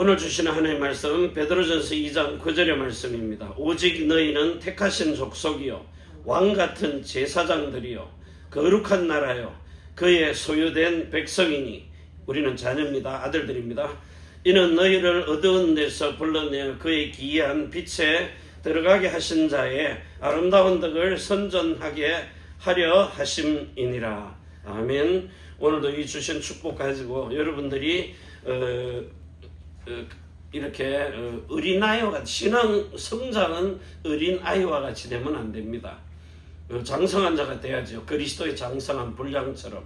오늘 주시는 하나님의 말씀 베드로전서 2장 9절의 말씀입니다. 오직 너희는 택하신 족속이요 왕같은 제사장들이요 거룩한 나라요 그의 소유된 백성이니 우리는 자녀입니다. 아들들입니다. 이는 너희를 어두운 데서 불러내어 그의 기이한 빛에 들어가게 하신 자의 아름다운 덕을 선전하게 하려 하심이니라. 아멘. 오늘도 이 주신 축복 가지고 여러분들이 이렇게 어린아이와 같이 신앙 성장은 어린아이와 같이 되면 안 됩니다. 장성한 자가 돼야죠. 그리스도의 장성한 분량처럼.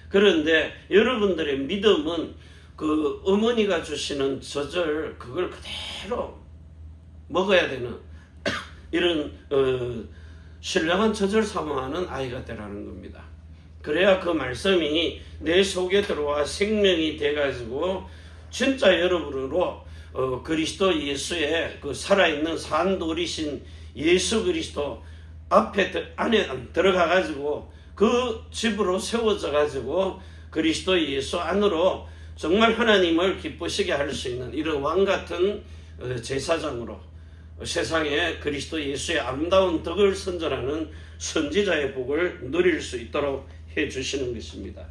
그런데 여러분들의 믿음은 그 어머니가 주시는 젖을 그걸 그대로 먹어야 되는 이런 신령한 젖을 사모하는 아이가 되라는 겁니다. 그래야 그 말씀이 내 속에 들어와 생명이 돼가지고 진짜 여러분으로 그리스도 예수의 그 살아있는 산돌이신 예수 그리스도 안에 들어가가지고 그 집으로 세워져 가지고 그리스도 예수 안으로 정말 하나님을 기쁘시게 할 수 있는 이런 왕같은 제사장으로 세상에 그리스도 예수의 아름다운 덕을 선전하는 선지자의 복을 누릴 수 있도록 해주시는 것입니다.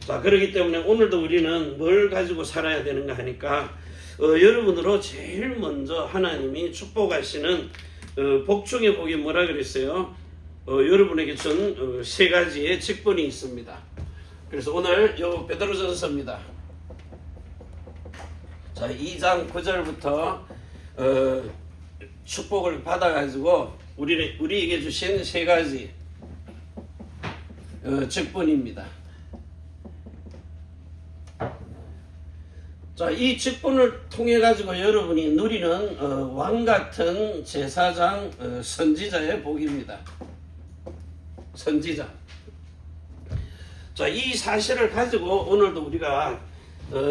자, 그렇기 때문에 오늘도 우리는 뭘 가지고 살아야 되는가 하니까 여러분으로 제일 먼저 하나님이 축복하시는 복 중의 복이 뭐라 그랬어요? 여러분에게 준 세 가지의 직분이 있습니다. 그래서 오늘 요 베드로전서입니다. 자, 2장 9절부터 축복을 받아가지고 우리에게 주신 세 가지 직분입니다. 자, 이 직분을 통해 가지고 여러분이 누리는 왕같은 제사장 선지자의 복입니다. 선지자. 자, 이 사실을 가지고 오늘도 우리가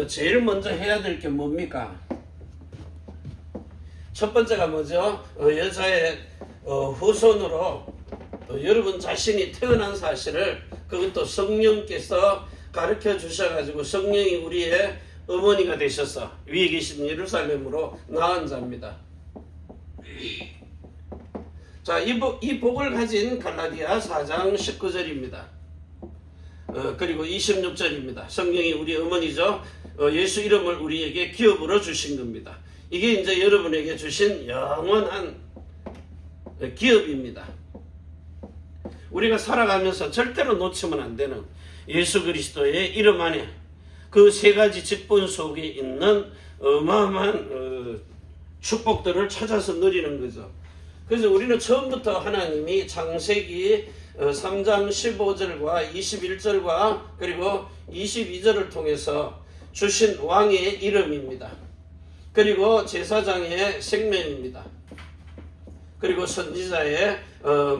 제일 먼저 해야 될 게 뭡니까? 첫 번째가 뭐죠? 여자의 후손으로 여러분 자신이 태어난 사실을 그것도 성령께서 가르쳐 주셔가지고 성령이 우리의 어머니가 되셔서 위에 계신 예루살렘으로 나은 자입니다. 자, 이 복을 가진 갈라디아 4장 19절입니다. 그리고 26절입니다. 성령이 우리 어머니죠. 예수 이름을 우리에게 기업으로 주신 겁니다. 이게 이제 여러분에게 주신 영원한 기업입니다. 우리가 살아가면서 절대로 놓치면 안 되는 예수 그리스도의 이름 안에 그 세 가지 직분 속에 있는 어마어마한 축복들을 찾아서 누리는 거죠. 그래서 우리는 처음부터 하나님이 창세기 3장 15절과 21절과 그리고 22절을 통해서 주신 왕의 이름입니다. 그리고 제사장의 생명입니다. 그리고 선지자의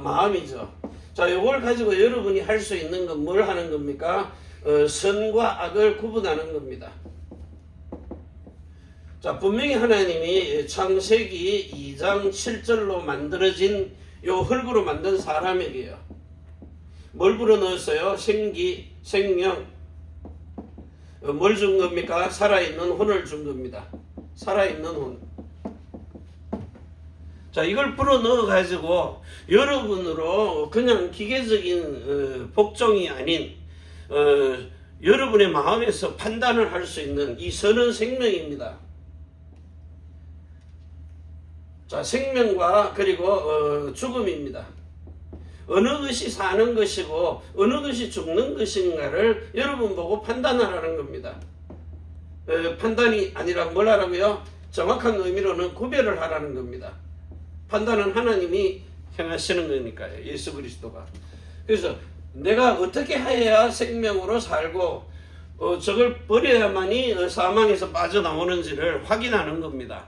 마음이죠. 자, 이걸 가지고 여러분이 할 수 있는 건 뭘 하는 겁니까? 선과 악을 구분하는 겁니다. 자, 분명히 하나님이 창세기 2장 7절로 만들어진 요 흙으로 만든 사람에게요. 뭘 불어넣었어요? 생기, 생명. 뭘 준 겁니까? 살아있는 혼을 준 겁니다. 살아있는 혼. 자, 이걸 불어넣어 가지고 여러분으로 그냥 기계적인 복종이 아닌 여러분의 마음에서 판단을 할 수 있는 이 선은 생명입니다. 자, 생명과 그리고 죽음입니다. 어느 것이 사는 것이고 어느 것이 죽는 것인가를 여러분 보고 판단하라는 겁니다. 판단이 아니라 뭘 하라고요? 정확한 의미로는 구별을 하라는 겁니다. 판단은 하나님이 행하시는 거니까요. 예수 그리스도가. 그래서 내가 어떻게 해야 생명으로 살고 저걸 버려야만이 사망에서 빠져나오는지를 확인하는 겁니다.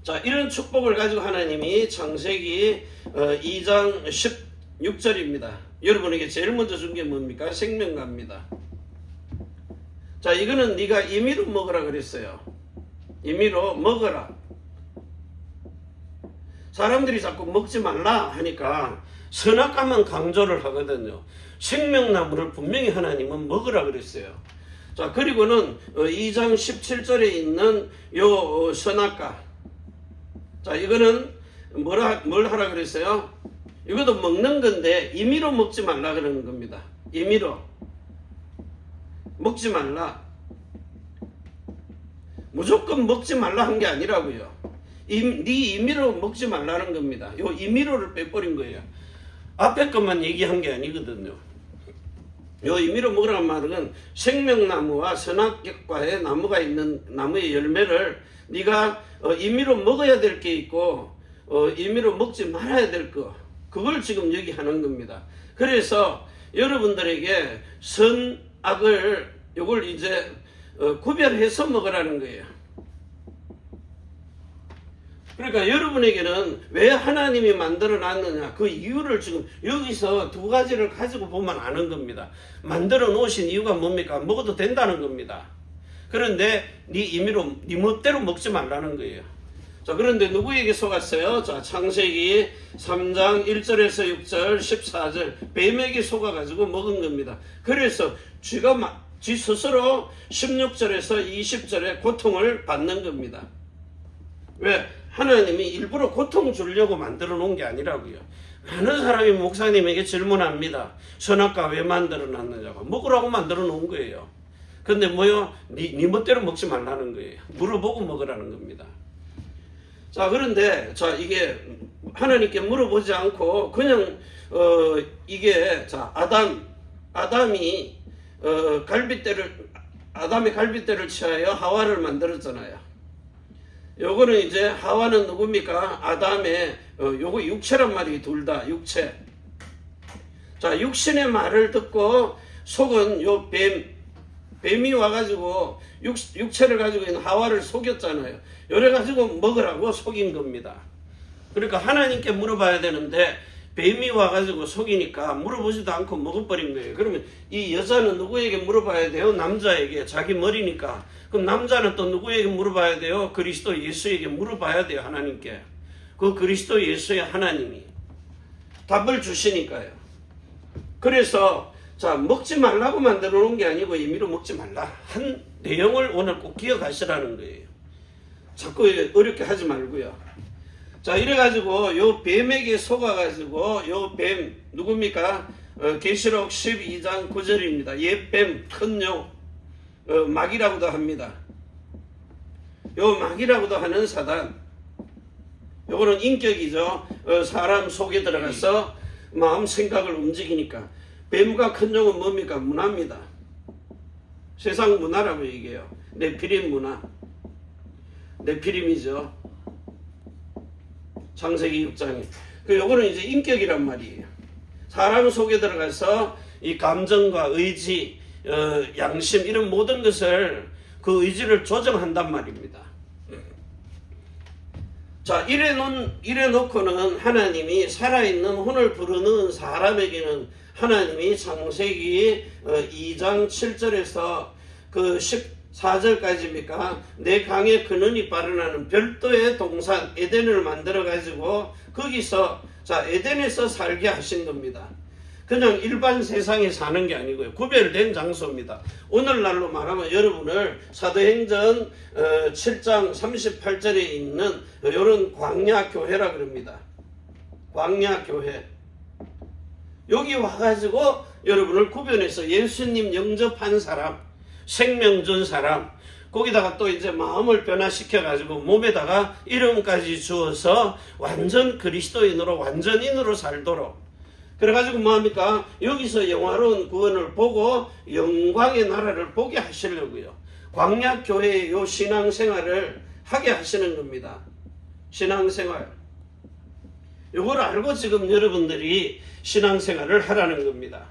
자, 이런 축복을 가지고 하나님이 창세기 2장 16절입니다. 여러분에게 제일 먼저 준 게 뭡니까? 생명갑니다. 자, 이거는 네가 임의로 먹으라 그랬어요. 임의로 먹어라. 사람들이 자꾸 먹지 말라 하니까 선악과만 강조를 하거든요. 생명나무를 분명히 하나님은 먹으라 그랬어요. 자, 그리고는 2장 17절에 있는 요 선악과. 자, 이거는 뭘 하라 그랬어요? 이것도 먹는 건데 임의로 먹지 말라 그러는 겁니다. 임의로 먹지 말라. 무조건 먹지 말라 한 게 아니라고요. 네 임의로 먹지 말라는 겁니다. 요 임의로를 빼버린 거예요. 앞에 것만 얘기한 게 아니거든요. 요 임의로 먹으라는 말은 생명나무와 선악과의 나무가 있는 나무의 열매를 네가 임의로 먹어야 될 게 있고 임의로 먹지 말아야 될 거, 그걸 지금 얘기하는 겁니다. 그래서 여러분들에게 선악을 요걸 이제 구별해서 먹으라는 거예요. 그러니까 여러분에게는 왜 하나님이 만들어 놨느냐, 그 이유를 지금 여기서 두 가지를 가지고 보면 아는 겁니다. 만들어 놓으신 이유가 뭡니까? 먹어도 된다는 겁니다. 그런데 네 임의로 네 멋대로 먹지 말라는 거예요. 자, 그런데 누구에게 속았어요? 자, 창세기 3장 1절에서 6절 14절 뱀에게 속아가지고 먹은 겁니다. 그래서 지 스스로 16절에서 20절에 고통을 받는 겁니다. 왜? 하나님이 일부러 고통 주려고 만들어 놓은 게 아니라고요. 많은 사람이 목사님에게 질문합니다. 선악과 왜 만들어 놨느냐고. 먹으라고 만들어 놓은 거예요. 근데 뭐요? 네 멋대로 먹지 말라는 거예요. 물어보고 먹으라는 겁니다. 자, 그런데 자, 이게 하나님께 물어보지 않고 그냥 이게 자, 아담이 아담의 갈빗대를 취하여 하와를 만들었잖아요. 요거는 이제 하와는 누굽니까? 아담의 요거 육체란 말이 둘 다 육체. 자, 육신의 말을 듣고 속은 요 뱀이 와가지고 육체를 가지고 있는 하와를 속였잖아요. 요래가지고 먹으라고 속인 겁니다. 그러니까 하나님께 물어봐야 되는데 뱀이 와가지고 속이니까 물어보지도 않고 먹어버린 거예요. 그러면 이 여자는 누구에게 물어봐야 돼요? 남자에게. 자기 머리니까. 그럼 남자는 또 누구에게 물어봐야 돼요? 그리스도 예수에게 물어봐야 돼요. 하나님께. 그 그리스도 예수의 하나님이 답을 주시니까요. 그래서 자, 먹지 말라고 만들어 놓은 게 아니고 임의로 먹지 말라 한 내용을 오늘 꼭 기억하시라는 거예요. 자꾸 어렵게 하지 말고요. 자, 이래가지고 요 뱀에게 속아가지고 요 뱀 누굽니까? 계시록 12장 9절입니다. 옛뱀 큰 용 마귀라고도 합니다. 요 마귀라고도 하는 사단, 요거는 인격이죠. 사람 속에 들어가서 마음 생각을 움직이니까. 뱀과 큰 용은 뭡니까? 문화입니다. 세상 문화라고 얘기해요. 네피림 문화. 네피림이죠. 창세기 6장에. 요거는 이제 인격이란 말이에요. 사람 속에 들어가서 이 감정과 의지, 양심 이런 모든 것을 그 의지를 조정한단 말입니다. 자, 이래 놓고는 하나님이 살아있는 혼을 불어넣은 사람에게는 하나님이 창세기 2장 7절에서 그 14절까지입니까? 내 강의 근원이 발현하는 별도의 동산 에덴을 만들어 가지고 거기서 자, 에덴에서 살게 하신 겁니다. 그냥 일반 세상에 사는 게 아니고요. 구별된 장소입니다. 오늘날로 말하면 여러분을 사도행전 7장 38절에 있는 이런 광야교회라 그럽니다. 광야교회. 여기 와가지고 여러분을 구별해서 예수님 영접한 사람, 생명 준 사람, 거기다가 또 이제 마음을 변화시켜가지고 몸에다가 이름까지 주어서 완전 그리스도인으로, 완전인으로 살도록. 그래가지고 뭐합니까? 여기서 영화로운 구원을 보고 영광의 나라를 보게 하시려고요. 광야교회의 요 신앙생활을 하게 하시는 겁니다. 신앙생활. 이걸 알고 지금 여러분들이 신앙생활을 하라는 겁니다.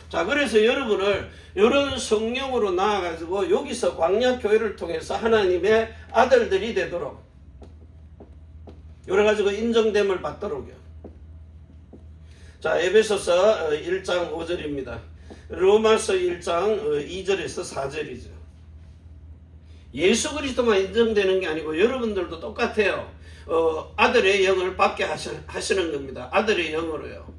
자, 그래서 여러분을 이런 성령으로 나아가지고 여기서 광야교회를 통해서 하나님의 아들들이 되도록 이래가지고 인정됨을 받도록요. 자, 에베소서 1장 5절입니다. 로마서 1장 2절에서 4절이죠. 예수 그리스도만 인정되는 게 아니고 여러분들도 똑같아요. 아들의 영을 받게 하시는 겁니다. 아들의 영으로요.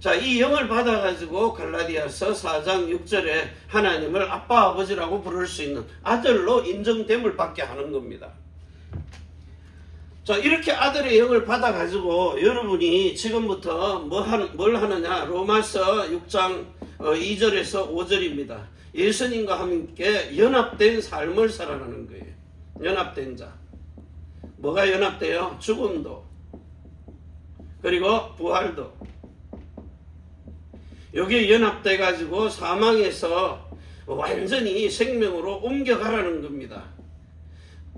자, 이 영을 받아가지고 갈라디아서 4장 6절에 하나님을 아빠 아버지라고 부를 수 있는 아들로 인정됨을 받게 하는 겁니다. 자, 이렇게 아들의 영을 받아가지고 여러분이 지금부터 뭘 하느냐? 로마서 6장 2절에서 5절입니다. 예수님과 함께 연합된 삶을 살아가는 거예요. 연합된 자. 뭐가 연합돼요? 죽음도, 그리고 부활도. 여기에 연합돼 가지고 사망에서 완전히 생명으로 옮겨가라는 겁니다.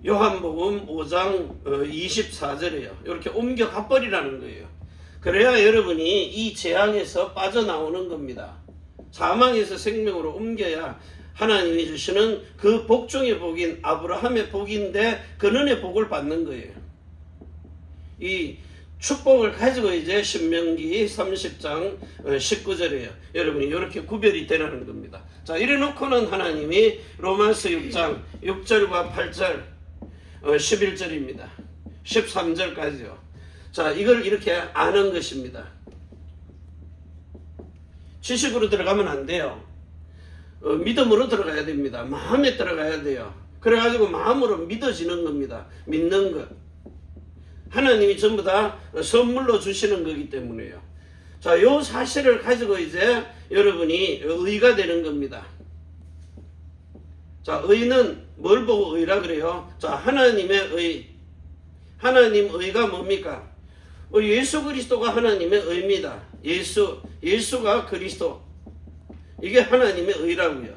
요한복음 5장 24절이에요. 이렇게 옮겨가 버리라는 거예요. 그래야 여러분이 이 재앙에서 빠져나오는 겁니다. 사망에서 생명으로 옮겨야 하나님이 주시는 그 복 중의 복인 아브라함의 복인데 근원의 복을 받는 거예요. 이 축복을 가지고 이제 신명기 30장 19절이에요. 여러분이 이렇게 구별이 되라는 겁니다. 자, 이래 놓고는 하나님이 로마서 6장 6절과 8절 11절입니다. 13절까지요. 자, 이걸 이렇게 아는 것입니다. 지식으로 들어가면 안 돼요. 믿음으로 들어가야 됩니다. 마음에 들어가야 돼요. 그래가지고 마음으로 믿어지는 겁니다. 믿는 것. 하나님이 전부 다 선물로 주시는 거기 때문에요. 자, 요 사실을 가지고 이제 여러분이 의가 되는 겁니다. 자, 의는 뭘 보고 의라 그래요? 자, 하나님의 의. 하나님 의가 뭡니까? 우리 예수 그리스도가 하나님의 의입니다. 예수가 그리스도. 이게 하나님의 의라고요.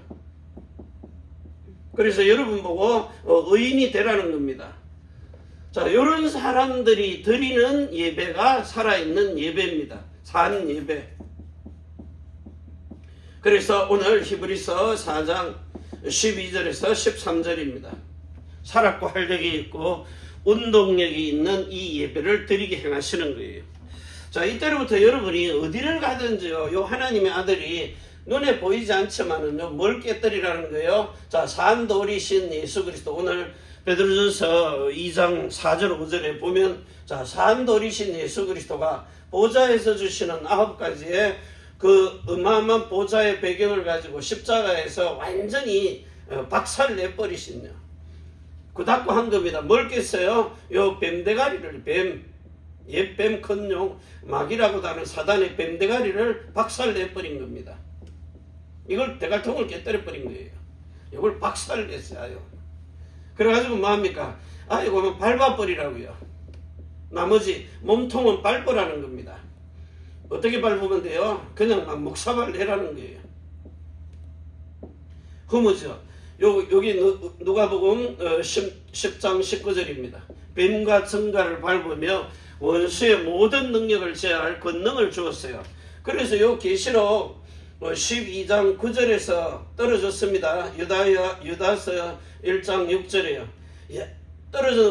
그래서 여러분 보고 의인이 되라는 겁니다. 자, 이런 사람들이 드리는 예배가 살아있는 예배입니다. 산 예배. 그래서 오늘 히브리서 4장 12절에서 13절입니다. 살았고 활력이 있고 운동력이 있는 이 예배를 드리게 행하시는 거예요. 자, 이때로부터 여러분이 어디를 가든지요, 요 하나님의 아들이 눈에 보이지 않지만은요, 뭘 깨뜨리라는 거예요? 자, 산돌이신 예수 그리스도. 오늘 베드로전서 2장 4절 5절에 보면, 자, 산돌이신 예수 그리스도가 보좌에서 주시는 9가지의 그 어마어마한 보좌의 배경을 가지고 십자가에서 완전히 박살 내버리신요. 그 닫고 한 겁니다. 뭘 깼어요? 요 뱀대가리를, 옛뱀 큰 용, 마귀라고도 하는 사단의 뱀대가리를 박살 내버린 겁니다. 이걸 대갈통을 깨뜨려 버린 거예요. 이걸 박살 냈어요. 그래가지고 뭐합니까? 이거 밟아버리라고요. 나머지 몸통은 밟으라는 겁니다. 어떻게 밟으면 돼요? 그냥 막 목사발 내라는 거예요. 흐무죠. 여기 누가복음 10장 19절입니다. 뱀과 증가를 밟으며 원수의 모든 능력을 제어할 권능을 주었어요. 그래서 요 계시록 12장 9절에서 떨어졌습니다. 유다서 1장 6절이에요.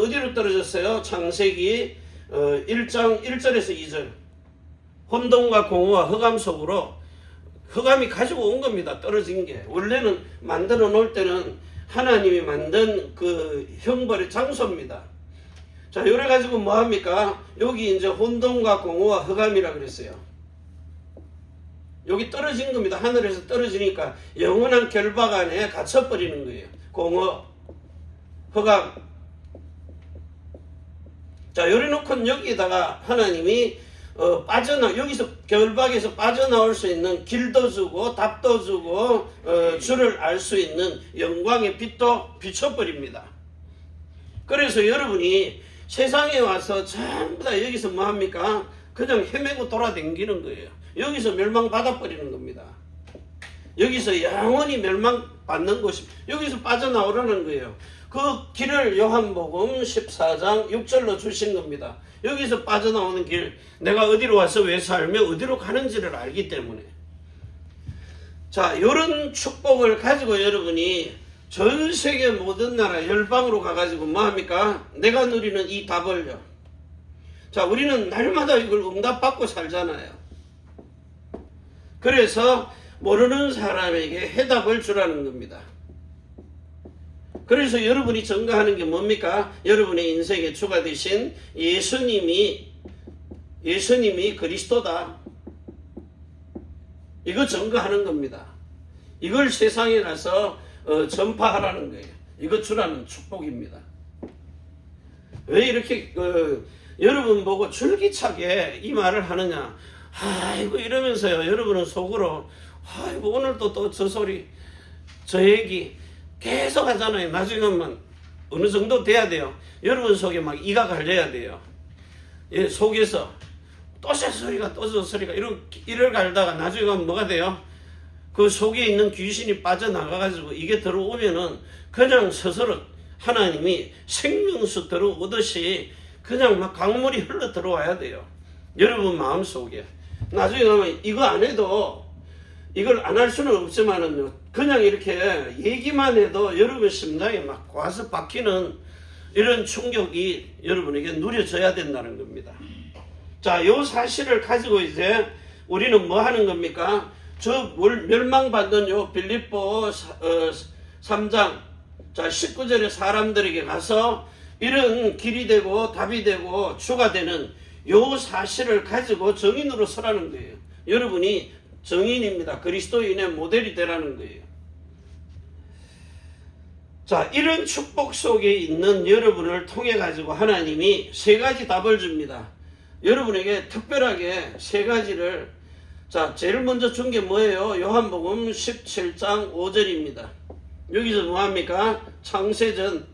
어디로 떨어졌어요? 창세기 1장 1절에서 2절. 혼돈과 공허와 흑암 속으로, 흑암이 가지고 온 겁니다. 떨어진 게. 원래는 만들어 놓을 때는 하나님이 만든 그 형벌의 장소입니다. 자, 요래 가지고 뭐 합니까? 여기 이제 혼돈과 공허와 흑암이라 그랬어요. 여기 떨어진 겁니다. 하늘에서 떨어지니까 영원한 결박 안에 갇혀버리는 거예요. 공허, 흑암. 자, 요래 놓고는 여기에다가 하나님이 여기서 결박에서 빠져나올 수 있는 길도 주고 답도 주고 주를 알 수 있는 영광의 빛도 비춰버립니다. 그래서 여러분이 세상에 와서 전부 다 여기서 뭐 합니까? 그냥 헤매고 돌아다니는 거예요. 여기서 멸망받아버리는 겁니다. 여기서 영원히 멸망받는 곳이, 여기서 빠져나오라는 거예요. 그 길을 요한복음 14장 6절로 주신 겁니다. 여기서 빠져나오는 길, 내가 어디로 와서 왜 살며 어디로 가는지를 알기 때문에. 자, 이런 축복을 가지고 여러분이 전 세계 모든 나라 열방으로 가가지고 뭐 합니까? 내가 누리는 이 답을요. 자, 우리는 날마다 이걸 응답받고 살잖아요. 그래서 모르는 사람에게 해답을 주라는 겁니다. 그래서 여러분이 증거하는 게 뭡니까? 여러분의 인생의 주가 되신 예수님이 그리스도다. 이거 증거하는 겁니다. 이걸 세상에 가서 전파하라는 거예요. 이거 주라는 축복입니다. 왜 이렇게 여러분 보고 줄기차게 이 말을 하느냐? 아이고 이러면서요. 여러분은 속으로 아이고 오늘도 또 저 소리 저 얘기 계속 하잖아요. 나중에는 어느 정도 돼야 돼요. 여러분 속에 막 이가 갈려야 돼요. 예, 속에서 또 저 소리가 또 저 소리가 이를 갈다가 나중에 가면 뭐가 돼요? 그 속에 있는 귀신이 빠져나가가지고 이게 들어오면은 그냥 스스로 하나님이 생명수 들어오듯이 그냥 막 강물이 흘러 들어와야 돼요. 여러분 마음속에. 나중에 가면 이거 안 해도 이걸 안 할 수는 없지만은요. 그냥 이렇게 얘기만 해도 여러분 심장에 막 와서 박히는 이런 충격이 여러분에게 누려져야 된다는 겁니다. 자, 요 사실을 가지고 이제 우리는 뭐 하는 겁니까? 저 멸망받는 요 빌립보 3장 자 19절에 사람들에게 가서 이런 길이 되고 답이 되고 주가 되는 요 사실을 가지고 증인으로 서라는 거예요. 여러분이 증인입니다. 그리스도인의 모델이 되라는 거예요. 자, 이런 축복 속에 있는 여러분을 통해 가지고 하나님이 세 가지 답을 줍니다. 여러분에게 특별하게 세 가지를 자, 제일 먼저 준 게 뭐예요? 요한복음 17장 5절입니다. 여기서 뭐합니까? 창세전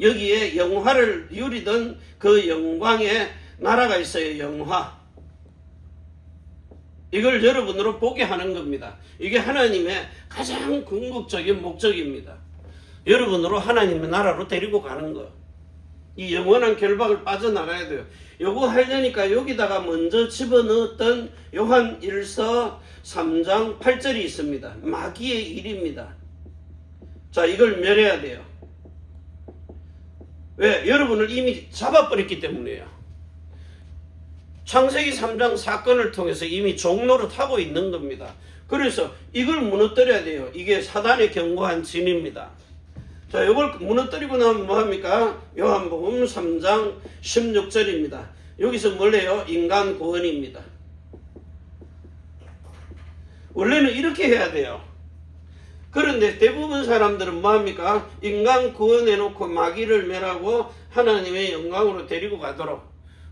여기에 영화를 누리던 그 영광의 나라가 있어요. 영화. 이걸 여러분으로 보게 하는 겁니다. 이게 하나님의 가장 궁극적인 목적입니다. 여러분으로 하나님의 나라로 데리고 가는 거. 이 영원한 결박을 빠져나가야 돼요. 요거 하려니까 여기다가 먼저 집어넣었던 요한 1서 3장 8절이 있습니다. 마귀의 일입니다. 자, 이걸 멸해야 돼요. 왜? 여러분을 이미 잡아버렸기 때문이에요. 창세기 3장 사건을 통해서 이미 종노릇 하고 있는 겁니다. 그래서 이걸 무너뜨려야 돼요. 이게 사단의 견고한 진입니다. 자, 이걸 무너뜨리고 나면 뭐합니까? 요한복음 3장 16절입니다. 여기서 뭘래요? 인간 구원입니다. 원래는 이렇게 해야 돼요. 그런데 대부분 사람들은 뭐합니까? 인간 구원해놓고 마귀를 멸하고 하나님의 영광으로 데리고 가도록.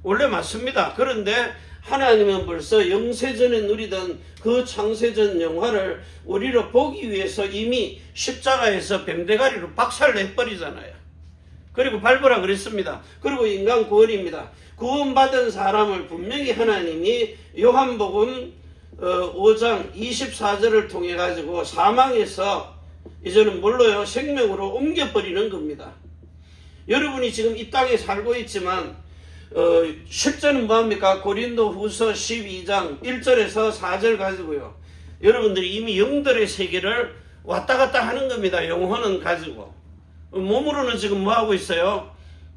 원래 맞습니다. 그런데 하나님은 벌써 영세전에 누리던 그 창세전 영화를 우리로 보기 위해서 이미 십자가에서 뱀대가리로 박살내버리잖아요. 그리고 밟으라 그랬습니다. 그리고 인간 구원입니다. 구원받은 사람을 분명히 하나님이 요한복음 5장 24절을 통해 가지고 사망에서 이제는 뭘로요? 생명으로 옮겨버리는 겁니다. 여러분이 지금 이 땅에 살고 있지만 실제는 뭐합니까? 고린도 후서 12장 1절에서 4절 가지고요. 여러분들이 이미 영들의 세계를 왔다 갔다 하는 겁니다. 영혼은 가지고. 몸으로는 지금 뭐 하고 있어요?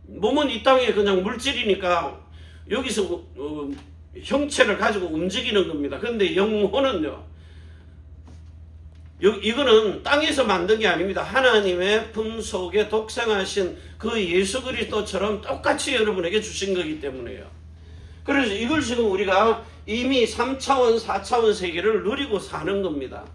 몸은 이 땅에 그냥 물질이니까 여기서 형체를 가지고 움직이는 겁니다. 그런데 영혼은요. 이거는 땅에서 만든 게 아닙니다. 하나님의 품 속에 독생하신 그 예수 그리스도처럼 똑같이 여러분에게 주신 거기 때문에요. 그래서 이걸 지금 우리가 이미 3차원, 4차원 세계를 누리고 사는 겁니다.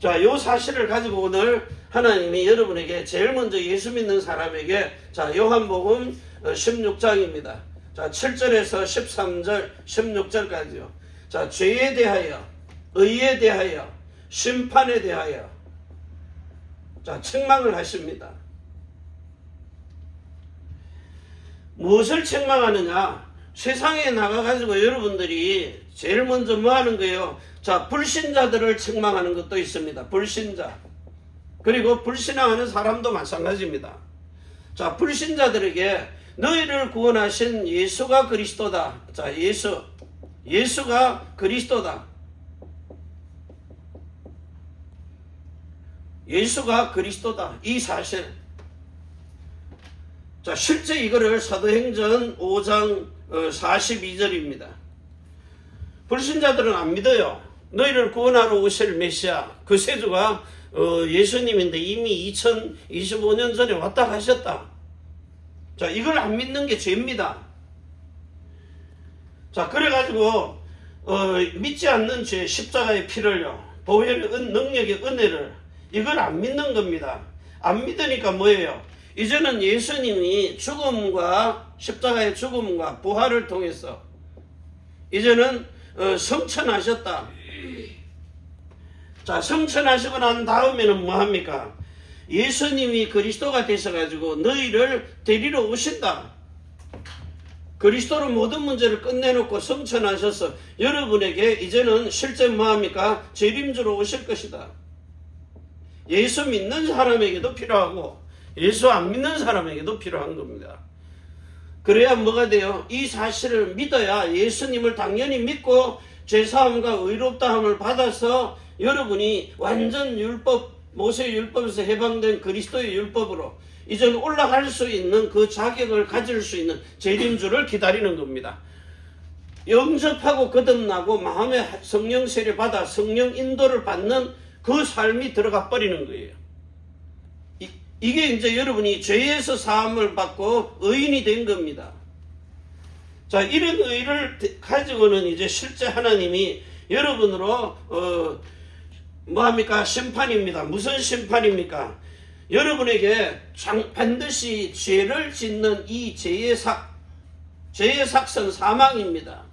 자, 이 사실을 가지고 오늘 하나님이 여러분에게 제일 먼저 예수 믿는 사람에게 자, 요한복음 16장입니다. 자, 7절에서 13절, 16절까지요. 자, 죄에 대하여, 의에 대하여, 심판에 대하여 자, 책망을 하십니다. 무엇을 책망하느냐? 세상에 나가가지고 여러분들이 제일 먼저 뭐 하는 거예요? 자, 불신자들을 책망하는 것도 있습니다. 불신자. 그리고 불신앙하는 사람도 마찬가지입니다. 자, 불신자들에게 너희를 구원하신 예수가 그리스도다. 자, 예수가 그리스도다. 예수가 그리스도다. 이 사실. 자, 실제 이거를 사도행전 5장 42절입니다. 불신자들은 안 믿어요. 너희를 구원하러 오실 메시아, 그 세주가 예수님인데 이미 2025년 전에 왔다 가셨다. 자, 이걸 안 믿는 게 죄입니다. 자, 그래가지고 믿지 않는 죄 십자가의 피를요, 보혈의 능력의 은혜를, 이걸 안 믿는 겁니다. 안 믿으니까 뭐예요? 이제는 예수님이 죽음과 십자가의 죽음과 부활을 통해서 이제는 성천하셨다. 자, 성천하시고 난 다음에는 뭐합니까? 예수님이 그리스도가 되셔가지고 너희를 데리러 오신다. 그리스도로 모든 문제를 끝내놓고 성천하셔서 여러분에게 이제는 실제 뭐합니까? 재림주로 오실 것이다. 예수 믿는 사람에게도 필요하고 예수 안 믿는 사람에게도 필요한 겁니다. 그래야 뭐가 돼요? 이 사실을 믿어야 예수님을 당연히 믿고 죄사함과 의롭다함을 받아서 여러분이 완전 율법, 모세 율법에서 해방된 그리스도의 율법으로 이제는 올라갈 수 있는 그 자격을 가질 수 있는 재림주를 기다리는 겁니다. 영접하고 거듭나고 마음의 성령 세례 받아 성령 인도를 받는 그 삶이 들어가 버리는 거예요. 이게 이제 여러분이 죄에서 사함을 받고 의인이 된 겁니다. 자, 이런 의를 가지고는 이제 실제 하나님이 여러분으로 뭐합니까? 심판입니다. 무슨 심판입니까? 여러분에게 반드시 죄를 짓는 이 죄의 삭선 사망입니다.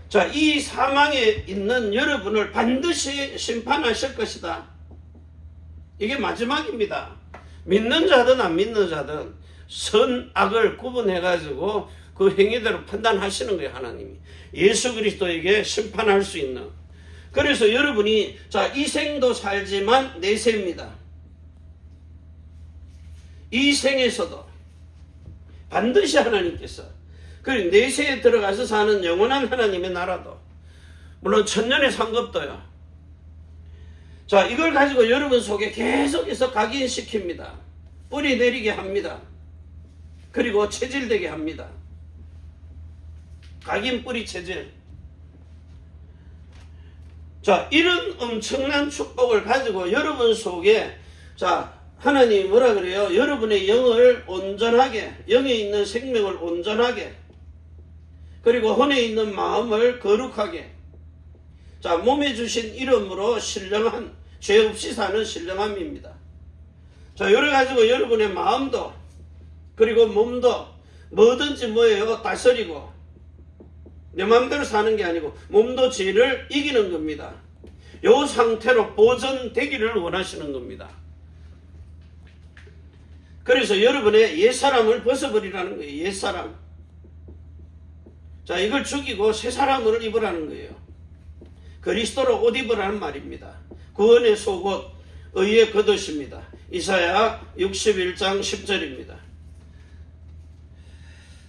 자, 이 사망에 있는 여러분을 반드시 심판하실 것이다. 이게 마지막입니다. 믿는 자든 안 믿는 자든 선, 악을 구분해가지고 그 행위대로 판단하시는 거예요, 하나님이. 예수 그리스도에게 심판할 수 있는. 그래서 여러분이, 자, 이 생도 살지만 내세입니다. 이 생에서도 반드시 하나님께서, 그리고 내세에 들어가서 사는 영원한 하나님의 나라도, 물론 천년의 상급도요. 자, 이걸 가지고 여러분 속에 계속해서 각인시킵니다. 뿌리 내리게 합니다. 그리고 체질되게 합니다. 각인 뿌리 체질. 자, 이런 엄청난 축복을 가지고 여러분 속에, 자, 하나님이 뭐라 그래요? 여러분의 영을 온전하게, 영에 있는 생명을 온전하게, 그리고 혼에 있는 마음을 거룩하게, 자, 몸에 주신 이름으로 신령한, 죄 없이 사는 신령함입니다. 자, 요래 가지고 여러분의 마음도, 그리고 몸도 뭐든지 뭐예요? 다스리고, 내 마음대로 사는 게 아니고 몸도 죄를 이기는 겁니다. 요 상태로 보존되기를 원하시는 겁니다. 그래서 여러분의 옛사람을 벗어버리라는 거예요. 옛사람. 자, 이걸 죽이고 새 사람을 입으라는 거예요. 그리스도로 옷 입으라는 말입니다. 구원의 속옷, 의의 겉옷입니다. 이사야 61장 10절입니다.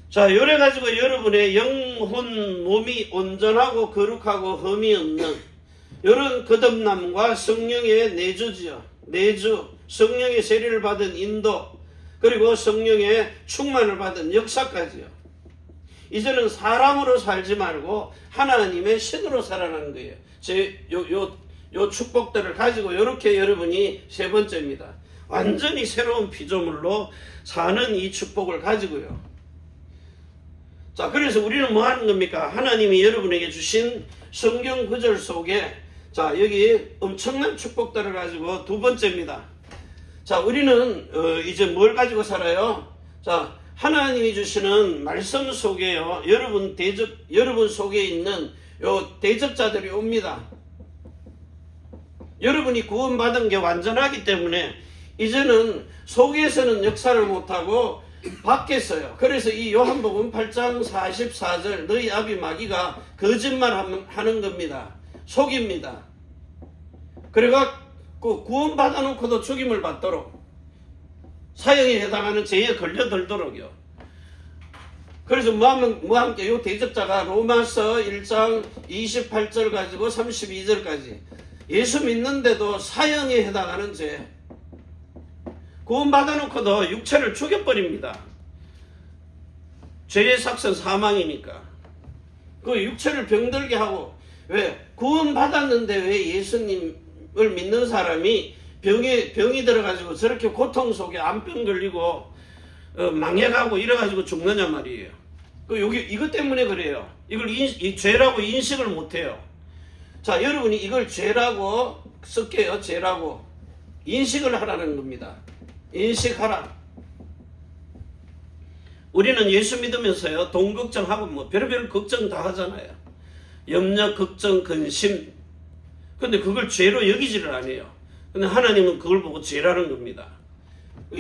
자, 요래 가지고 여러분의 영혼, 몸이 온전하고 거룩하고 흠이 없는 이런 거듭남과 성령의 내주지요. 내주, 성령의 세례를 받은 인도, 그리고 성령의 충만을 받은 역사까지요. 이제는 사람으로 살지 말고 하나님의 신으로 살아가는 거예요. 요 축복들을 가지고 이렇게 여러분이 세 번째입니다. 완전히 새로운 피조물로 사는 이 축복을 가지고요. 자, 그래서 우리는 뭐 하는 겁니까? 하나님이 여러분에게 주신 성경 구절 속에, 자, 여기 엄청난 축복들을 가지고 두 번째입니다. 자, 우리는 이제 뭘 가지고 살아요? 자, 하나님이 주시는 말씀 속에요, 여러분 속에 있는 요 대적자들이 옵니다. 여러분이 구원받은 게 완전하기 때문에 이제는 속에서는 역사를 못하고 밖에서요. 그래서 이 요한복음 8장 44절, 너희 아비 마귀가 거짓말하는 겁니다. 속입니다. 그래가 구원 받아놓고도 죽임을 받도록, 사형에 해당하는 죄에 걸려들도록요. 그래서 뭐와 함께 요 대적자가 로마서 1장 28절 가지고 32절까지 예수 믿는데도 사형에 해당하는 죄, 구원 받아놓고도 육체를 죽여버립니다. 죄의 삭선 사망이니까. 그 육체를 병들게 하고, 왜? 구원 받았는데 왜 예수님을 믿는 사람이 병이 들어가지고 저렇게 고통 속에 암병 걸리고 망해가고 이래가지고 죽느냐 말이에요. 이것 때문에 그래요. 이걸 이 죄라고 인식을 못해요. 자, 여러분이 이걸 죄라고 쓸게요. 죄라고 인식을 하라는 겁니다. 인식하라. 우리는 예수 믿으면서요, 돈 걱정하고 뭐 별의별 걱정 다 하잖아요. 염려, 걱정, 근심. 근데 그걸 죄로 여기지를 않아요. 근데 하나님은 그걸 보고 죄라는 겁니다.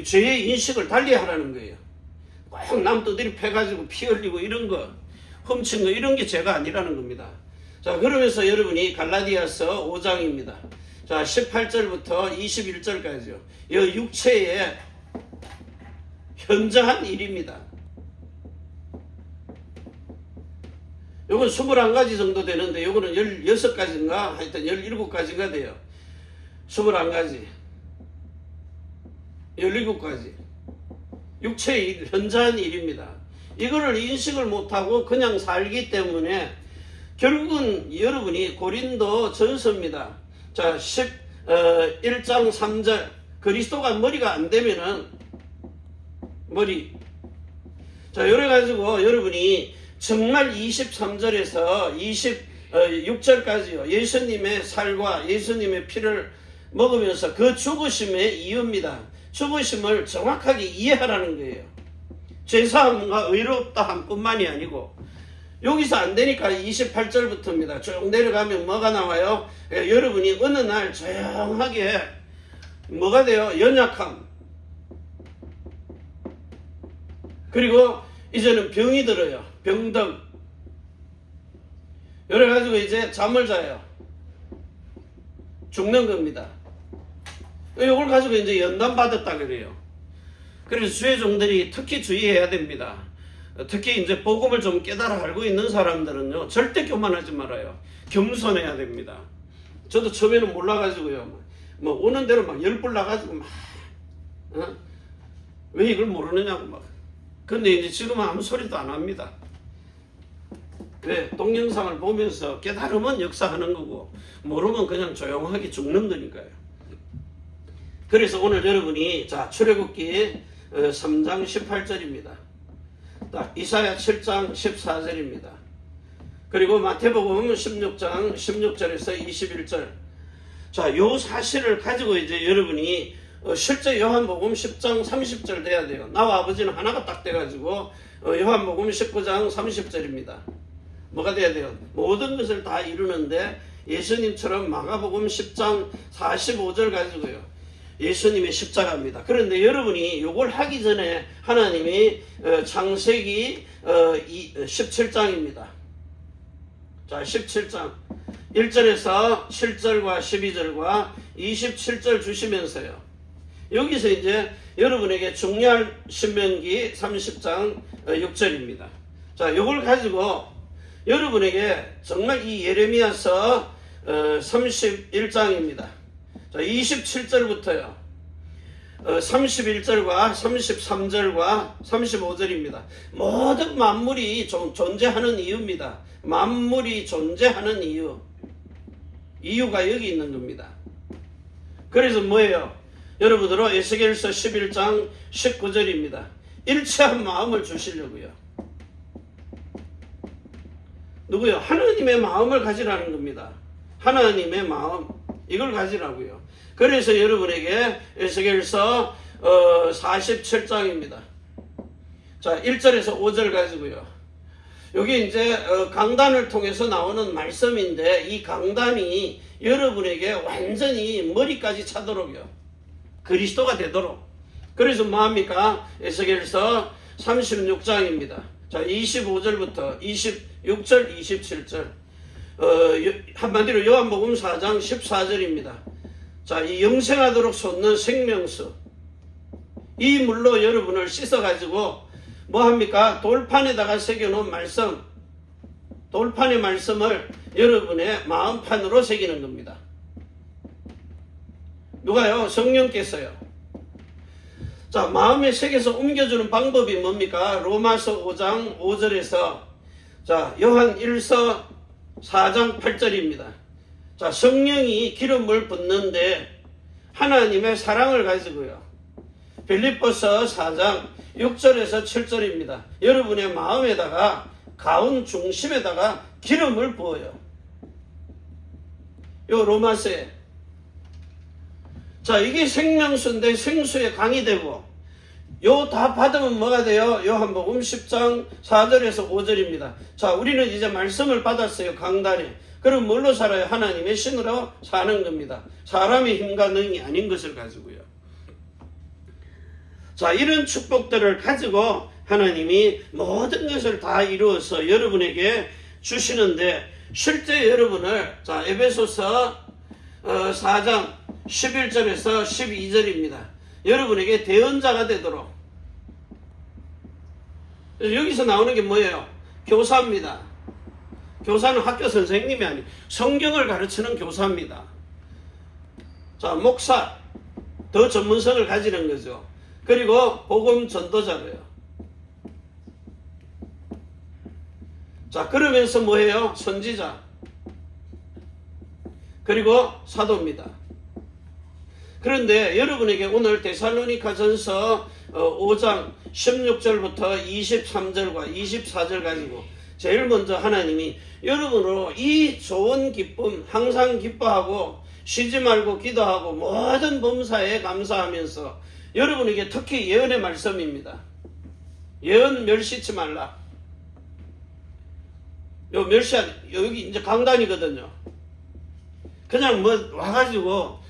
죄의 인식을 달리 하라는 거예요. 꼭 남 두드리 패가지고 피 흘리고 이런 거, 훔친 거, 이런 게 죄가 아니라는 겁니다. 자, 그러면서 여러분이 갈라디아서 5장입니다. 자, 18절부터 21절까지요. 이 육체의 현저한 일입니다. 요건 21가지 정도 되는데 요거는 16가지인가 하여튼 17가지가 돼요. 21가지 17가지 육체의 현저한 일입니다. 이거를 인식을 못하고 그냥 살기 때문에 결국은 여러분이 고린도 전서입니다. 자, 1장 3절 그리스도가 머리가 안 되면은 머리. 자, 요래 가지고 여러분이 정말 23절에서 26절까지요. 예수님의 살과 예수님의 피를 먹으면서 그 죽으심의 이유입니다. 죽으심을 정확하게 이해하라는 거예요. 죄사함과 의롭다 함뿐만이 아니고 여기서 안 되니까 28절부터입니다. 쭉 내려가면 뭐가 나와요? 여러분이 어느 날 조용하게 뭐가 돼요? 연약함. 그리고 이제는 병이 들어요. 병등. 이래가지고 이제 잠을 자요. 죽는 겁니다. 이걸 가지고 이제 연단 받았다 그래요. 그래서 주의 종들이 특히 주의해야 됩니다. 특히 이제 복음을 좀 깨달아 알고 있는 사람들은요, 절대 교만하지 말아요. 겸손해야 됩니다. 저도 처음에는 몰라가지고요, 뭐 오는 대로 막 열불 나가지고 막, 왜 이걸 모르느냐고 막. 근데 이제 지금은 아무 소리도 안 합니다. 왜? 동영상을 보면서 깨달으면 역사하는 거고 모르면 그냥 조용하게 죽는 거니까요. 그래서 오늘 여러분이 자, 출애굽기 3장 18절입니다. 이사야 7장 14절입니다. 그리고 마태복음 16장 16절에서 21절. 자, 요 사실을 가지고 이제 여러분이 실제 요한복음 10장 30절 돼야 돼요. 나와 아버지는 하나가 딱 돼가지고 요한복음 19장 30절입니다. 뭐가 돼야 돼요? 모든 것을 다 이루는데 예수님처럼 마가복음 10장 45절 가지고요. 예수님의 십자가입니다. 그런데 여러분이 이걸 하기 전에 하나님이 창세기 17장입니다. 자, 17장 1절에서 7절과 12절과 27절 주시면서요. 여기서 이제 여러분에게 중요한 신명기 30장 6절입니다. 자, 이걸 가지고 여러분에게 정말 이 예레미야서 31장입니다. 자, 27절부터요. 31절과 33절과 35절입니다. 모든 만물이 존재하는 이유입니다. 만물이 존재하는 이유가 여기 있는 겁니다. 그래서 뭐예요? 여러분들은 에스겔서 11장 19절입니다. 일체한 마음을 주시려고요. 누구요? 하나님의 마음을 가지라는 겁니다. 하나님의 마음, 이걸 가지라고요. 그래서 여러분에게 에스겔서 47장입니다. 자, 1절에서 5절 가지고요. 여기 이제 강단을 통해서 나오는 말씀인데 이 강단이 여러분에게 완전히 머리까지 차도록요. 그리스도가 되도록. 그래서 뭐합니까? 에스겔서 36장입니다. 자, 25절부터 26절, 27절. 한마디로 요한복음 4장 14절입니다. 자, 이 영생하도록 솟는 생명수. 이 물로 여러분을 씻어가지고 뭐합니까? 돌판에다가 새겨놓은 말씀. 돌판의 말씀을 여러분의 마음판으로 새기는 겁니다. 누가요? 성령께서요. 자, 마음에 새겨서 옮겨주는 방법이 뭡니까? 로마서 5장 5절에서 자, 요한 1서 4장 8절입니다. 자, 성령이 기름을 붓는데 하나님의 사랑을 가지고요. 빌립보서 4장 6절에서 7절입니다. 여러분의 마음에다가 가운 중심에다가 기름을 부어요. 요 로마서에. 자, 이게 생명수인데 생수에 강이 되고, 요 다 받으면 뭐가 돼요? 요한복음 10장 4절에서 5절입니다. 자, 우리는 이제 말씀을 받았어요. 강단에. 그럼 뭘로 살아요? 하나님의 신으로 사는 겁니다. 사람의 힘과 능이 아닌 것을 가지고요. 자, 이런 축복들을 가지고 하나님이 모든 것을 다 이루어서 여러분에게 주시는데, 실제 여러분을, 자, 에베소서 4장 11절에서 12절입니다. 여러분에게 대언자가 되도록. 여기서 나오는 게 뭐예요? 교사입니다. 교사는 학교 선생님이 아니고 성경을 가르치는 교사입니다. 자, 목사, 더 전문성을 가지는 거죠. 그리고 복음 전도자로요. 자, 그러면서 뭐예요? 선지자. 그리고 사도입니다. 그런데 여러분에게 오늘 데살로니가전서 5장 16절부터 23절과 24절 가지고 제일 먼저 하나님이 여러분으로 이 좋은 기쁨 항상 기뻐하고 쉬지 말고 기도하고 모든 범사에 감사하면서, 여러분에게 특히 예언의 말씀입니다. 예언 멸시치 말라. 여기 이제 강단이거든요. 그냥 뭐 와가지고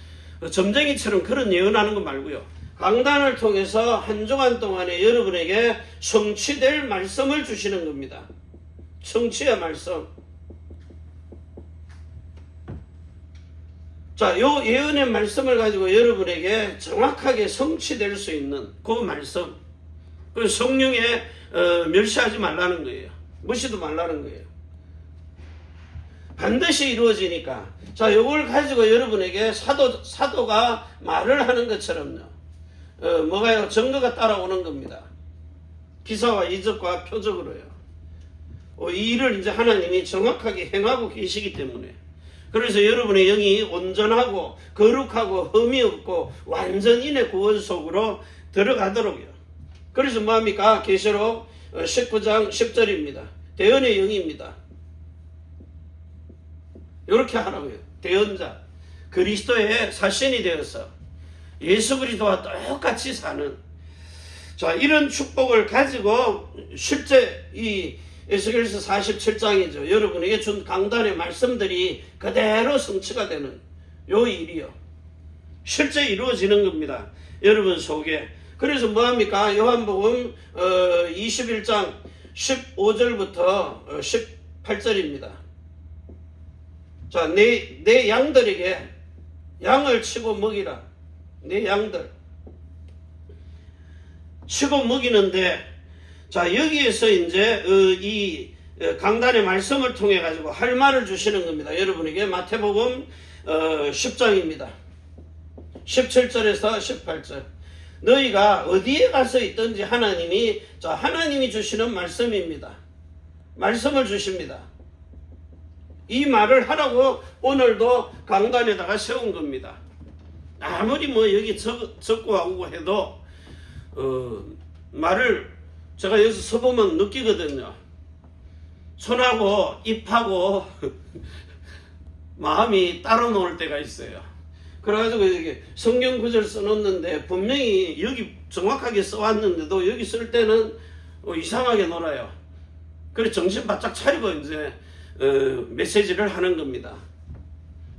점쟁이처럼 그런 예언하는 거 말고요. 강단을 통해서 한 주간 동안에 여러분에게 성취될 말씀을 주시는 겁니다. 성취의 말씀. 자, 요 예언의 말씀을 가지고 여러분에게 정확하게 성취될 수 있는 그 말씀. 그 성령에 멸시하지 말라는 거예요. 무시도 말라는 거예요. 반드시 이루어지니까. 자, 요걸 가지고 여러분에게 사도가 말을 하는 것처럼요. 뭐가요? 증거가 따라오는 겁니다. 기사와 이적과 표적으로요. 이 일을 이제 하나님이 정확하게 행하고 계시기 때문에. 그래서 여러분의 영이 온전하고 거룩하고 흠이 없고 완전인의 구원 속으로 들어가도록요. 그래서 뭐합니까? 계시록 19장 10절입니다. 대언의 영입니다. 이렇게 하라고요. 대언자. 그리스도의 사신이 되어서 예수 그리스도와 똑같이 사는. 자, 이런 축복을 가지고 실제 이 에스겔서 47장이죠. 여러분에게 준 강단의 말씀들이 그대로 성취가 되는 요 일이요. 실제 이루어지는 겁니다. 여러분 속에. 그래서 뭐합니까? 요한복음 21장 15절부터 18절입니다. 자, 내 양들에게 양을 치고 먹이라. 내 양들. 치고 먹이는데, 자, 여기에서 이제 이 강단의 말씀을 통해 가지고 할 말을 주시는 겁니다. 여러분에게 마태복음 10장입니다. 17절에서 18절. 너희가 어디에 가서 있든지 하나님이 주시는 말씀입니다. 말씀을 주십니다. 이 말을 하라고 오늘도 강단에다가 세운 겁니다. 아무리 뭐 여기 적고 하고 해도 말을 제가 여기서 서보면 느끼거든요. 손하고 입하고 마음이 따로 놀 때가 있어요. 그래가지고 이게 성경 구절 써놓는데 분명히 여기 정확하게 써왔는데도 여기 쓸 때는 이상하게 놀아요. 그래서 정신 바짝 차리고 이제 메시지를 하는 겁니다.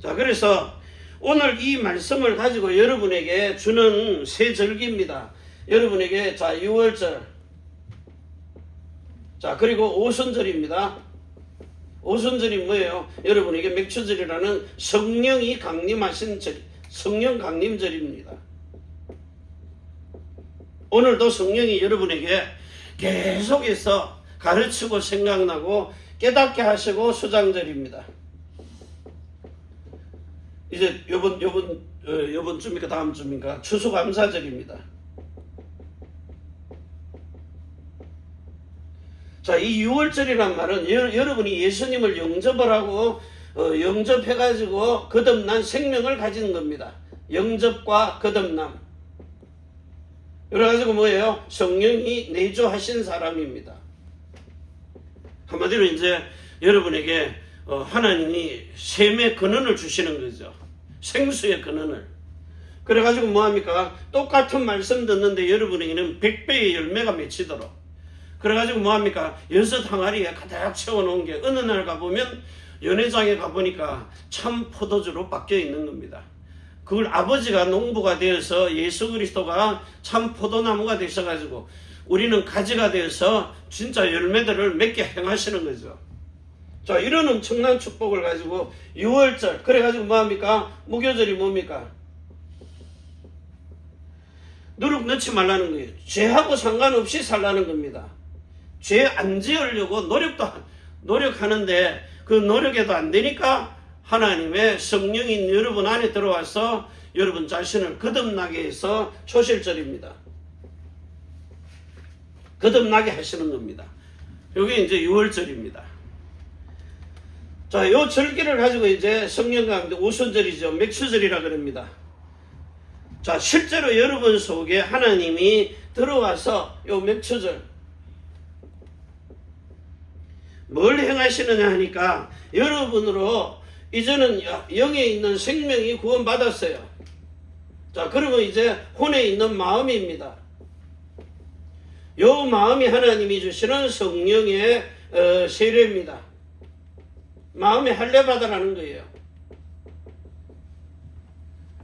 자, 그래서 오늘 이 말씀을 가지고 여러분에게 주는 세 절기입니다. 여러분에게 자 6월절, 자 그리고 오순절입니다. 오순절이 뭐예요? 여러분에게 맥추절이라는 성령이 강림하신 절, 성령 강림절입니다. 오늘도 성령이 여러분에게 계속해서 가르치고 생각나고 깨닫게 하시고 수장절입니다. 이제 요번 주입니까 다음 주입니까? 추수감사절입니다. 자, 이 6월절이란 말은 여러분이 예수님을 영접을 하고 영접해가지고 거듭난 생명을 가진 겁니다. 영접과 거듭남. 그래가지고 뭐예요? 성령이 내주하신 사람입니다. 한마디로 이제 여러분에게 하나님이 샘의 근원을 주시는 거죠. 생수의 근원을. 그래가지고 뭐합니까? 똑같은 말씀 듣는데 여러분에게는 100배의 열매가 맺히도록. 그래가지고 뭐합니까? 여섯 항아리에 가득 채워놓은 게 어느 날 가보면 연회장에 가보니까 참 포도주로 바뀌어 있는 겁니다. 그걸 아버지가 농부가 되어서 예수 그리스도가 참 포도나무가 되셔가지고 우리는 가지가 되어서 진짜 열매들을 맺게 행하시는 거죠. 자, 이런 엄청난 축복을 가지고 6월절, 그래가지고 뭐합니까? 무교절이 뭡니까? 노력 넣지 말라는 거예요. 죄하고 상관없이 살라는 겁니다. 죄 안 지으려고 노력하는데 그 노력에도 안 되니까 하나님의 성령이 여러분 안에 들어와서 여러분 자신을 거듭나게 해서 초실절입니다. 거듭나게 하시는 겁니다. 이게 이제 6월절입니다. 자, 요 절기를 가지고 이제 성령 가운데 오순절이죠. 맥추절이라 그럽니다. 자, 실제로 여러분 속에 하나님이 들어와서 요 맥추절 뭘 행하시느냐 하니까 여러분으로 이제는 영에 있는 생명이 구원받았어요. 자, 그러면 이제 혼에 있는 마음입니다. 요 마음이 하나님이 주시는 성령의 세례입니다. 마음에 할례받으라는 거예요.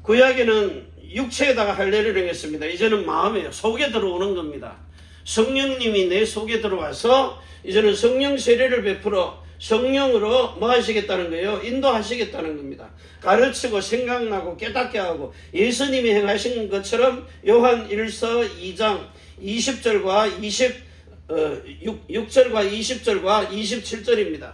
구약에는 육체에다가 할례를 행했습니다. 이제는 마음에 속에 들어오는 겁니다. 성령님이 내 속에 들어와서 이제는 성령 세례를 베풀어 성령으로 뭐 하시겠다는 거예요? 인도하시겠다는 겁니다. 가르치고 생각나고 깨닫게 하고 예수님이 행하신 것처럼 요한 1서 2장 20절과 6절과 20절과 27절입니다.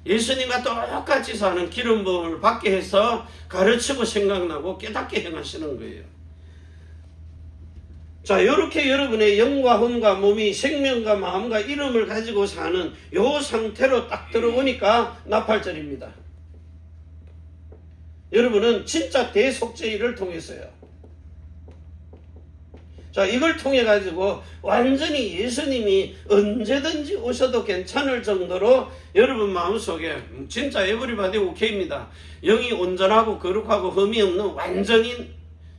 예수님과 똑같이 사는 기름 부음을 받게 해서 가르치고 생각나고 깨닫게 행하시는 거예요. 자, 이렇게 여러분의 영과魂과 몸이 생명과 마음과 이름을 가지고 사는 요 상태로 딱 들어오니까 나팔절입니다. 여러분은 진짜 대속죄일을 통해서요. 자, 이걸 통해 가지고 완전히 예수님이 언제든지 오셔도 괜찮을 정도로 여러분 마음속에 진짜 에브리바디 오케이입니다. 영이 온전하고 거룩하고 흠이 없는 완전인,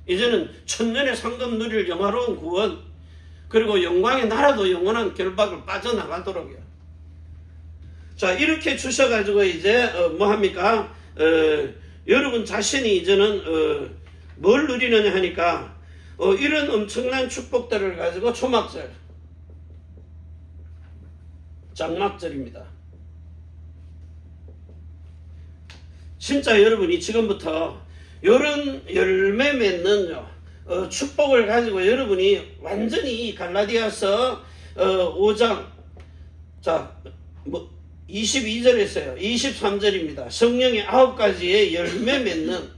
이제는 천년의 상금 누릴 영화로운 구원, 그리고 영광의 나라도 영원한 결박을 빠져나가도록요. 자, 이렇게 주셔가지고 이제 뭐합니까? 여러분 자신이 이제는 뭘 누리느냐 하니까 이런 엄청난 축복들을 가지고 초막절, 장막절입니다. 진짜 여러분이 지금부터 이런 열매 맺는 축복을 가지고 여러분이 완전히 갈라디아서 5장 자 22절에서요 23절입니다. 성령의 9가지의 열매 맺는,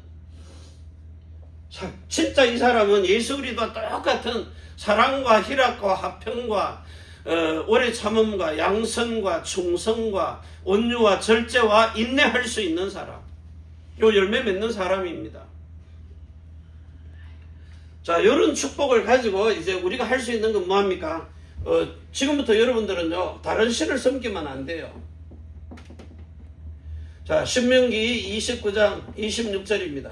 진짜 이 사람은 예수 그리스도와 똑같은 사랑과 희락과 화평과 오래 참음과 양선과 충성과 온유와 절제와 인내할 수 있는 사람, 요 열매 맺는 사람입니다. 자, 이런 축복을 가지고 이제 우리가 할 수 있는 건 뭐합니까? 지금부터 여러분들은요 다른 신을 섬기면 안 돼요. 자, 신명기 29장 26절입니다.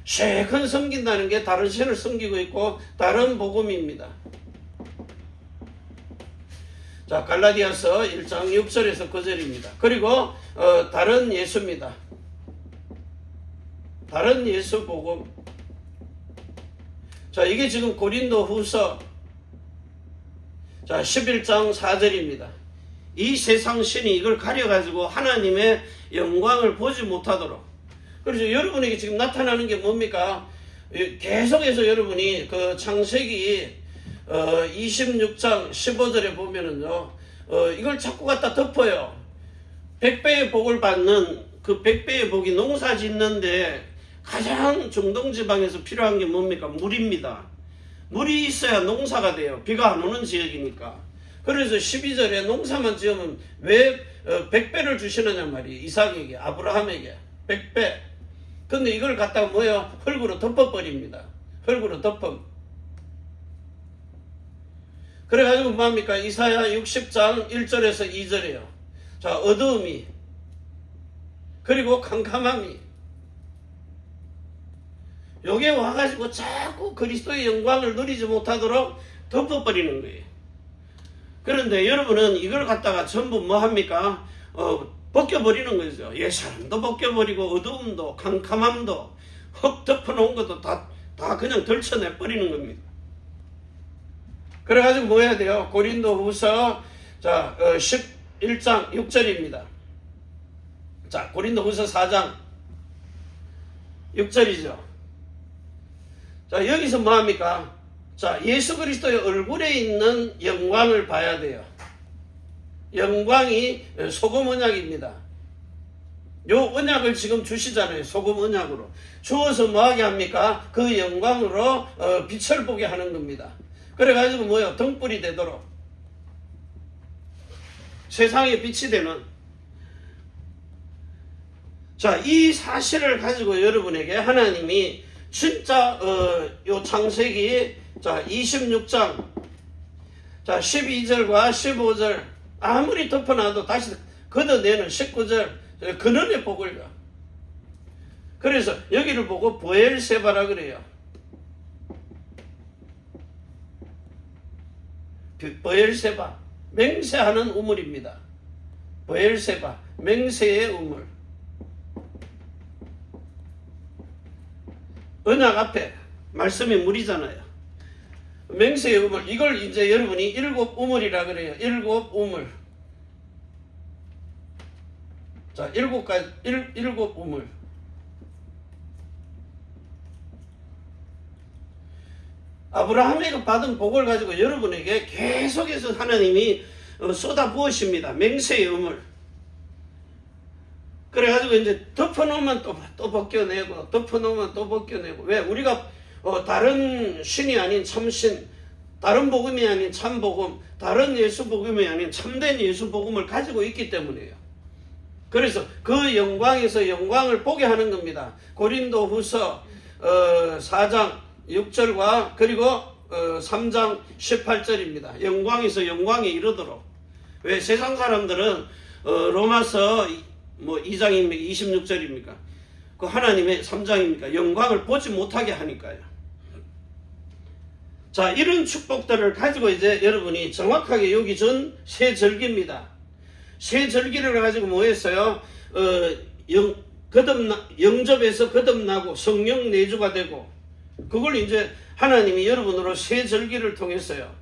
쉐큰 섬긴다는 게 다른 신을 섬기고 있고 다른 복음입니다. 자, 갈라디아서 1장 6절에서 9절입니다. 그리고 다른 예수입니다. 다른 예수 복음. 자, 이게 지금 고린도 후서 자 11장 4절입니다. 이 세상 신이 이걸 가려가지고 하나님의 영광을 보지 못하도록. 그래서 여러분에게 지금 나타나는 게 뭡니까? 계속해서 여러분이 그 창세기 26장 15절에 보면은요 이걸 자꾸 갖다 덮어요. 100배의 복을 받는 그 100배의 복이 농사 짓는데 가장 중동지방에서 필요한 게 뭡니까? 물입니다. 물이 있어야 농사가 돼요. 비가 안 오는 지역이니까. 그래서 12절에 농사만 지으면 왜 100배를 주시느냐 말이에요. 이삭에게, 아브라함에게 100배. 근데 이걸 갖다가 뭐예요? 흙으로 덮어버립니다. 흙으로 덮음. 그래가지고 뭐합니까? 이사야 60장 1절에서 2절이에요. 자, 어두움이, 그리고 캄캄함이, 여기에 와가지고 자꾸 그리스도의 영광을 누리지 못하도록 덮어버리는 거예요. 그런데 여러분은 이걸 갖다가 전부 뭐합니까? 벗겨버리는 거죠. 옛사람도 벗겨버리고 어두움도 캄캄함도 흙 덮어놓은 것도 다 그냥 덜쳐내버리는 겁니다. 그래가지고 뭐 해야 돼요? 고린도후서 11장 6절입니다. 자, 고린도후서 4장 6절이죠. 자, 여기서 뭐 합니까? 자, 예수 그리스도의 얼굴에 있는 영광을 봐야 돼요. 영광이 소금 언약입니다. 요 언약을 지금 주시잖아요. 소금 언약으로. 주어서 뭐하게 합니까? 그 영광으로 빛을 보게 하는 겁니다. 그래가지고 뭐요? 등불이 되도록. 세상에 빛이 되는. 자, 이 사실을 가지고 여러분에게 하나님이 진짜 요 창세기 26장 12절과 15절 아무리 덮어놔도 다시 걷어내는 19절 근원의 복을 줘. 그래서 여기를 보고 보엘세바라 그래요. 보엘세바, 맹세하는 우물입니다. 보엘세바, 맹세의 우물. 언약 앞에 말씀이 물이잖아요. 맹세의 우물, 이걸 이제 여러분이 일곱 우물이라 그래요. 일곱 우물. 자, 일곱 우물. 아브라함에게 받은 복을 가지고 여러분에게 계속해서 하나님이 쏟아 부으십니다. 맹세의 우물. 그래가지고 이제 덮어놓으면 또 벗겨내고, 덮어놓으면 또 벗겨내고. 왜? 우리가 다른 신이 아닌 참신, 다른 복음이 아닌 참복음, 다른 예수 복음이 아닌 참된 예수 복음을 가지고 있기 때문이에요. 그래서 그 영광에서 영광을 보게 하는 겁니다. 고린도후서 4장 6절과 그리고 3장 18절입니다. 영광에서 영광에 이르도록. 왜? 세상 사람들은 로마서 2장입니까? 26절입니까? 그 하나님의 3장입니까? 영광을 보지 못하게 하니까요. 자, 이런 축복들을 가지고 이제 여러분이 정확하게 여기 전 세 절기입니다. 세 절기를 가지고 뭐 했어요? 영접에서 거듭나고 성령 내주가 되고, 그걸 이제 하나님이 여러분으로 세 절기를 통했어요.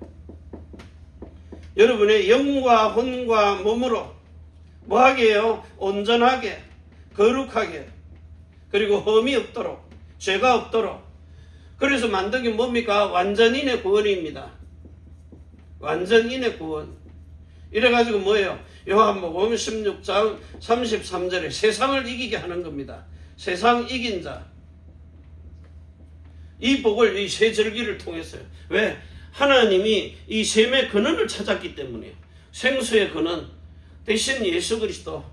여러분의 영과 혼과 몸으로 뭐하게 해요? 온전하게, 거룩하게, 그리고 흠이 없도록, 죄가 없도록. 그래서 만든 게 뭡니까? 완전인의 구원입니다. 완전인의 구원. 이래가지고 뭐예요? 요한복음 16장 33절에 세상을 이기게 하는 겁니다. 세상 이긴 자. 이 복을 이 세 절기를 통했어요. 왜? 하나님이 이 셈의 근원을 찾았기 때문이에요. 생수의 근원 대신 예수 그리스도.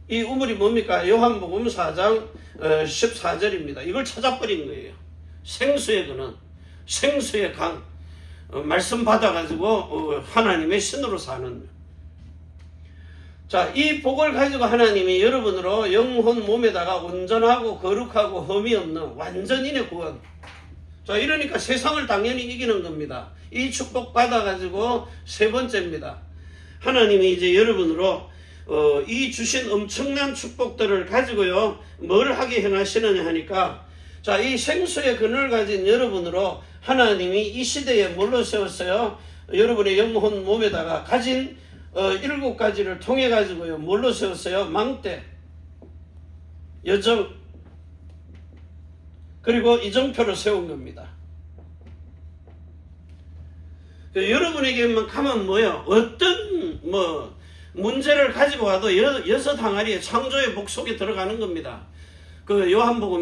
이 우물이 뭡니까? 요한복음 4장 14절입니다. 이걸 찾아버린 거예요. 생수의 근원, 생수의 강. 말씀 받아가지고 하나님의 신으로 사는. 자, 이 복을 가지고 하나님이 여러분으로 영혼 몸에다가 온전하고 거룩하고 흠이 없는 완전인의 구원. 자, 이러니까 세상을 당연히 이기는 겁니다. 이 축복 받아가지고 세 번째입니다. 하나님이 이제 여러분으로 이 주신 엄청난 축복들을 가지고요, 뭘 하게 행하시느냐 하니까, 자, 이 생수의 근을 가진 여러분으로 하나님이 이 시대에 뭘로 세웠어요? 여러분의 영혼 몸에다가 가진 7가지를 통해 가지고요, 뭘로 세웠어요? 망대, 여정, 그리고 이정표로 세운 겁니다. 여러분에게만 가면 뭐예요? 어떤 문제를 가지고 와도 여섯 항아리에 창조의 복 속에 들어가는 겁니다. 그 요한복음